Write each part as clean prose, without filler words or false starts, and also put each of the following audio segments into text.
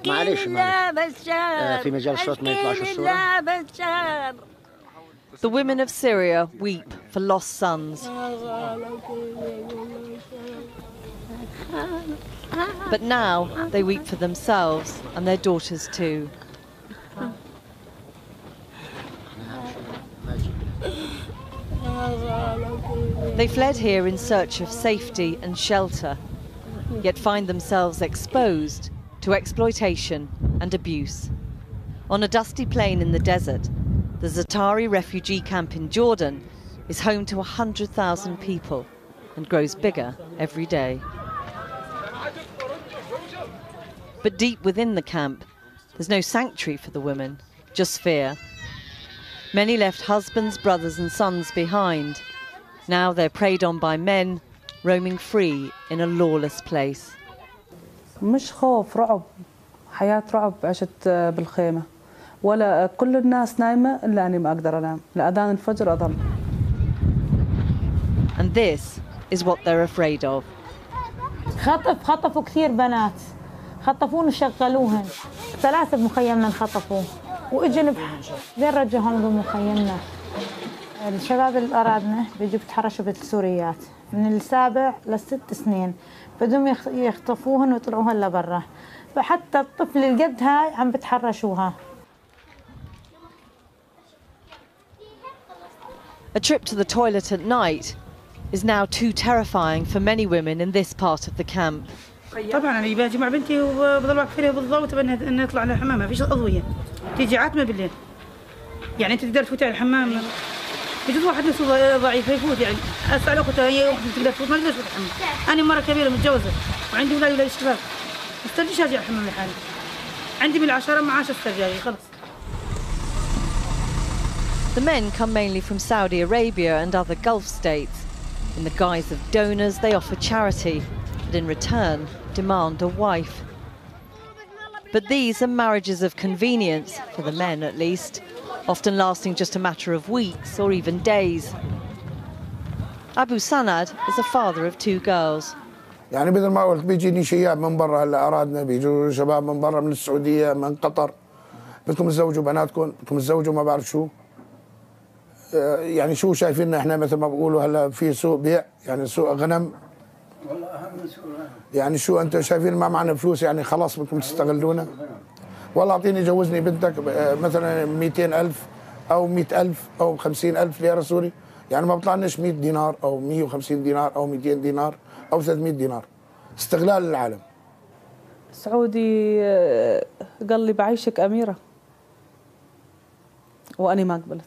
معليش في مجال الصوت ما يطلعش الصورة. The women of Syria weep for lost sons. But now they weep for themselves and their daughters too. They fled here in search of safety and shelter, yet find themselves exposed to exploitation and abuse. On a dusty plain in the desert, the Zatari refugee camp in Jordan is home to 100,000 people and grows bigger every day. But deep within the camp, there's no sanctuary for the women, just fear. Many left husbands, brothers and sons behind. Now they're preyed on by men, roaming free in a lawless place. مش خوف، رعب. حياة رعب عشت بالخيمة. ولا كل الناس نايمة إلا أني ما أقدر أنام. لأذان الفجر أضل. And this is what they're afraid of. خطفوا كثير بنات. خطفوهم وشغلوهن. 3 بمخيمنا انخطفوا. واجوا لين رجعوهم بمخيمنا. الشباب اللي أرادنا بيجوا بيتحرشوا بالسوريات من 7 ل6 سنين. بدهم يخطفوهن ويطلعوهن لبرا. فحتى الطفل اللي قد هاي عم بتحرشوها. A trip to the toilet at night is now too terrifying for many women in this part of the camp. طبعا انا باجي مع بنتي وبضل واقفه فيها بالضبط ان نطلع للحمام، ما فيش اضويه، تيجي عتمه بالليل. يعني انت تقدر تفوتي على الحمام، بجوز واحد نفسه ضعيف يفوت، يعني اسال اختها هي واحده تقدر تفوت ما تقدرش تفوت الحمام. انا مره كبيره متجوزه وعندي اولاد شباب، ما استرجيش اجي على الحمام لحالي. عندي بالعشره معاش استرجاعي خلص. The men come mainly from Saudi Arabia and other Gulf states. In the guise of donors, they offer charity, but in return, demand a wife. But these are marriages of convenience, for the men at least, often lasting just a matter of weeks or even days. Abu Sanad is a father of 2 girls. يعني بدل ما قلت بيجيني شياب من برا، هلا أرادنا بيجوا شباب من برا، من السعودية، من قطر، بدكم تزوجوا بناتكم، بدكم تزوجوا ما بعرف شو. يعني شو شايفيننا احنا مثل ما بقولوا هلا في سوق بيع، يعني سوق غنم. يعني شو انتم شايفين ما معنا فلوس، يعني خلاص بدكم تستغلونا. والله اعطيني جوزني بنتك مثلا 200,000 او 100,000 او 50,000 ليرة سوري، يعني ما بطلعناش 100 دينار او 150 دينار او 200 دينار او 300 دينار. استغلال للعالم. السعودي قال لي بعيشك أميرة وأنا ما قبلت.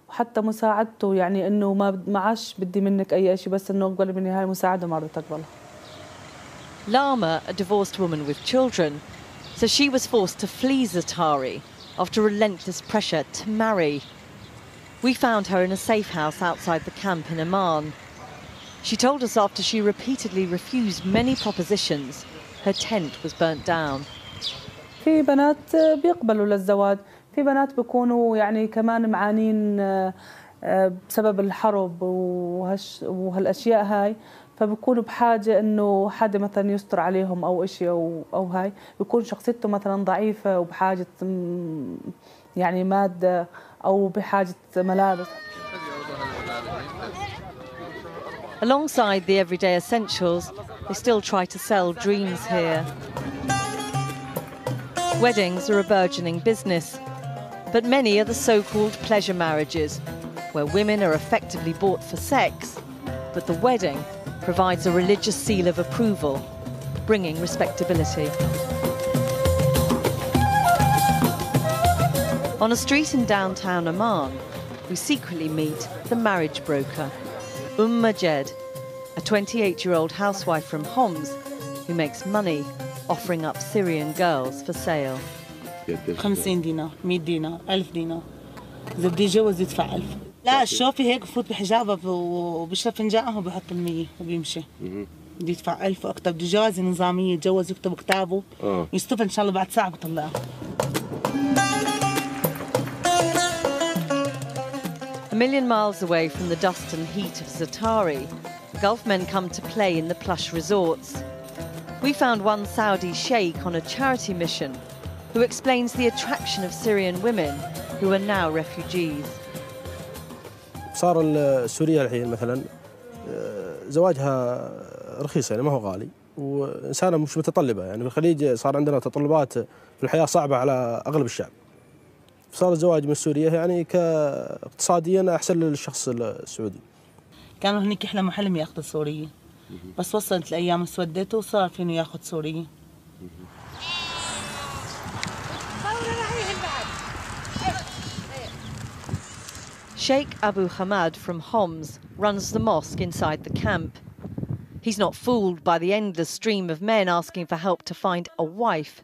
وحتى مساعدته يعني انه ما عادش بدي منك اي شيء، بس انه اقبل مني هاي المساعده ما رضيت اقبلها. Lama, a divorced woman with children, says she was forced to flee Zatari after relentless pressure to marry. We found her in a safe house outside the camp in Amman. She told us after she repeatedly refused many propositions, her tent was burnt down. في بنات بيقبلوا للزواج، في بنات بيكونوا يعني كمان معانين بسبب الحرب وهالاشياء هاي، فبيكونوا بحاجه انه حدا مثلا يستر عليهم او شيء او هاي، بيكون شخصيته مثلا ضعيفه وبحاجه يعني ماده او بحاجه ملابس. Alongside the everyday essentials, they still try to sell dreams here. Weddings are a burgeoning business, but many are the so-called pleasure marriages, where women are effectively bought for sex, but the wedding provides a religious seal of approval, bringing respectability. On a street in downtown Amman, we secretly meet the marriage broker, Majed, a 28-year-old housewife from Homs who makes money offering up Syrian girls for sale. 50 دينار، 100 دينار، 1000 دينار. إذا بدي يتجوز يدفع 1000. لا شوفي هيك بفوت بحجابه وبشرب فنجانه وبحط ال100 وبيمشي. بده يدفع 1000 وأكثر، بده جوازة نظامية، يتجوز يكتب كتابه يستوفى إن شاء الله بعد ساعة بطلعه. A million miles away from the dust and heat of Zatari, Gulf men come to play in the plush resorts. We found one Saudi sheikh on a charity mission who explains the attraction of Syrian women who are now refugees. صار السورية الحين مثلا زواجها رخيص يعني ما هو غالي وإنسانة مش متطلبة يعني في الخليج صار عندنا تطلبات في الحياة صعبة على أغلب الشعب. صار الزواج من سوريا يعني كاقتصاديا أحسن للشخص السعودي. كانوا هنيك يحلموا حلم ياخذوا سورية بس وصلت الأيام اسودت وصار فينه ياخذ سورية. Sheikh Abu Hamad from Homs runs the mosque inside the camp. He's not fooled by the endless stream of men asking for help to find a wife.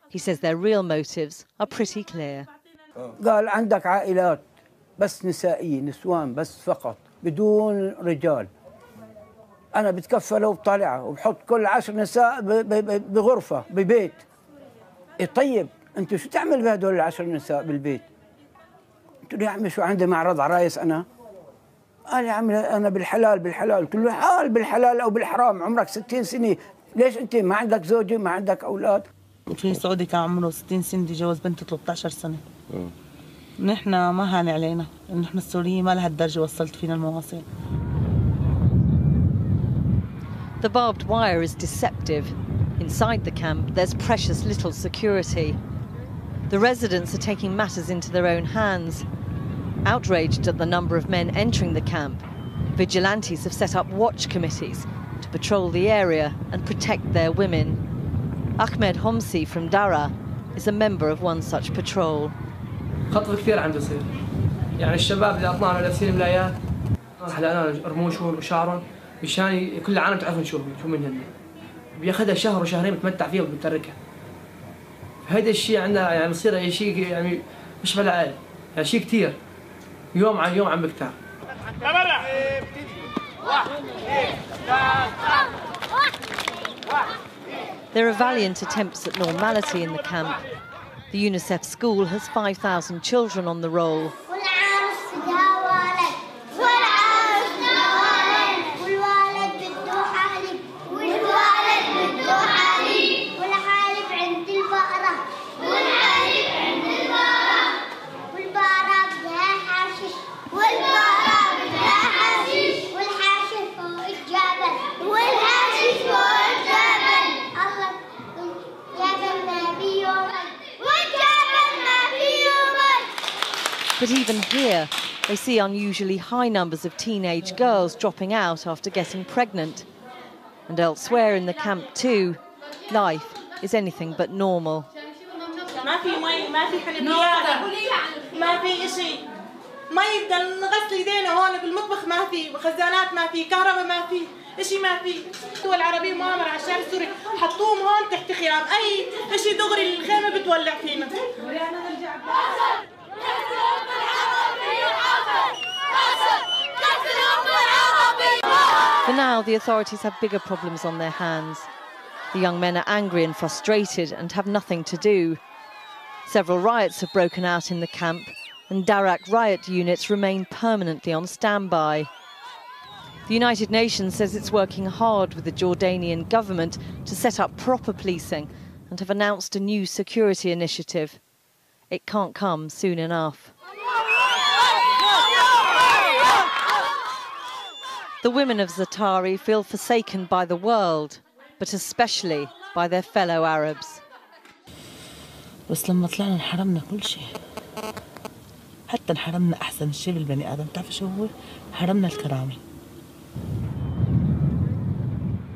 He says their real motives are pretty clear. قال عندك عائلات بس نسائية نسوان بس فقط بدون رجال. أنا بتكفله وبطلعه وبحط كل 10 نساء بغرفة ببيت. طيب أنتوا شو تعمل بهدول ال10 نساء بالبيت؟ قلت له يا عمي شو عندي معرض عرايس أنا؟ قال يا عمي أنا بالحلال. قلت له حال بالحلال أو بالحرام عمرك 60 سنة ليش أنت ما عندك زوجة ما عندك أولاد؟ في سعودي كان عمره 60 سنة تجوز بنته 13 سنة. نحن ما هاني علينا نحن السوريين ما لهالدرجة وصلت فينا المواصيل. The barbed wire is deceptive. Inside the camp, there's precious little security. The residents are taking matters into their own hands. Outraged at the number of men entering the camp, vigilantes have set up watch committees to patrol the area and protect their women. Ahmed Homsi from Dara is a member of one such patrol. خطف كثير عم بيصير يعني الشباب اللي اطلعنا لابسين ملايات حلقنا رموشهم وشعرهم مشان كل العالم تعرفون شو منهن بياخذها شهر وشهرين بتمتع فيها وبتتركها. هذا الشيء عندنا يعني بصير شيء يعني مش بالعقل يعني شيء كثير يوم عن يوم عم بكتر. There are valiant attempts at normality in the camp. The UNICEF school has 5,000 children on the roll. But even here, they see unusually high numbers of teenage girls dropping out after getting pregnant. And elsewhere in the camp too, life is anything but normal. ما يقدر نغسل ايدينا هون بالمطبخ ما في خزانات ما في كهرباء ما في شيء ما في. الدول العربية مؤامرة على الشعب السوري حطوهم هون تحت خيام أي شيء دغري الخيمة بتولع فينا. For now, the authorities have bigger problems on their hands. The young men are angry and frustrated and have nothing to do. Several riots have broken out in the camp, and Darak riot units remain permanently on standby. The United Nations says it's working hard with the Jordanian government to set up proper policing and have announced a new security initiative. It can't come soon enough. The women of Zatari feel forsaken by the world, but especially by their fellow Arabs. بس لما طلعنا انحرمنا كل شيء. حتى انحرمنا أحسن شيء بالبني آدم، تعرف شو هو؟ حرمنا الكرامة.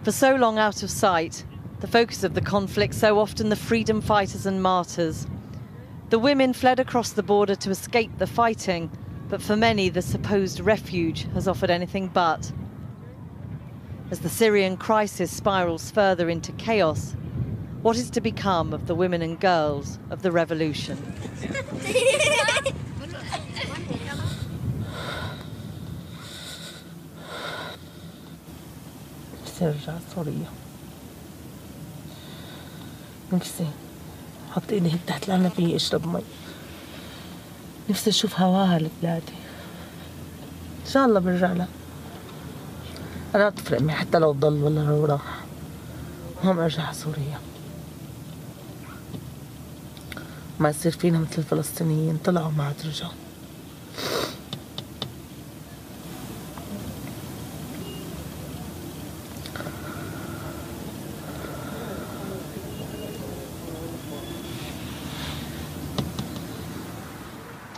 For so long out of sight, the focus of the conflict so often the freedom fighters and martyrs. The women fled across the border to escape the fighting, but for many the supposed refuge has offered anything but. As the Syrian crisis spirals further into chaos, what is to become of the women and girls of the revolution? ارجع سوريا. نفسي حط ايدي هيك تحت العنبية اشرب مي. نفسي اشوف هواها لبلادي. ان شاء الله برجع لها. انا تفرق معي حتى لو ضل ولا لو راح. وهم ارجع على سوريا. ما يصير فينا مثل الفلسطينيين طلعوا ما عاد رجعوا.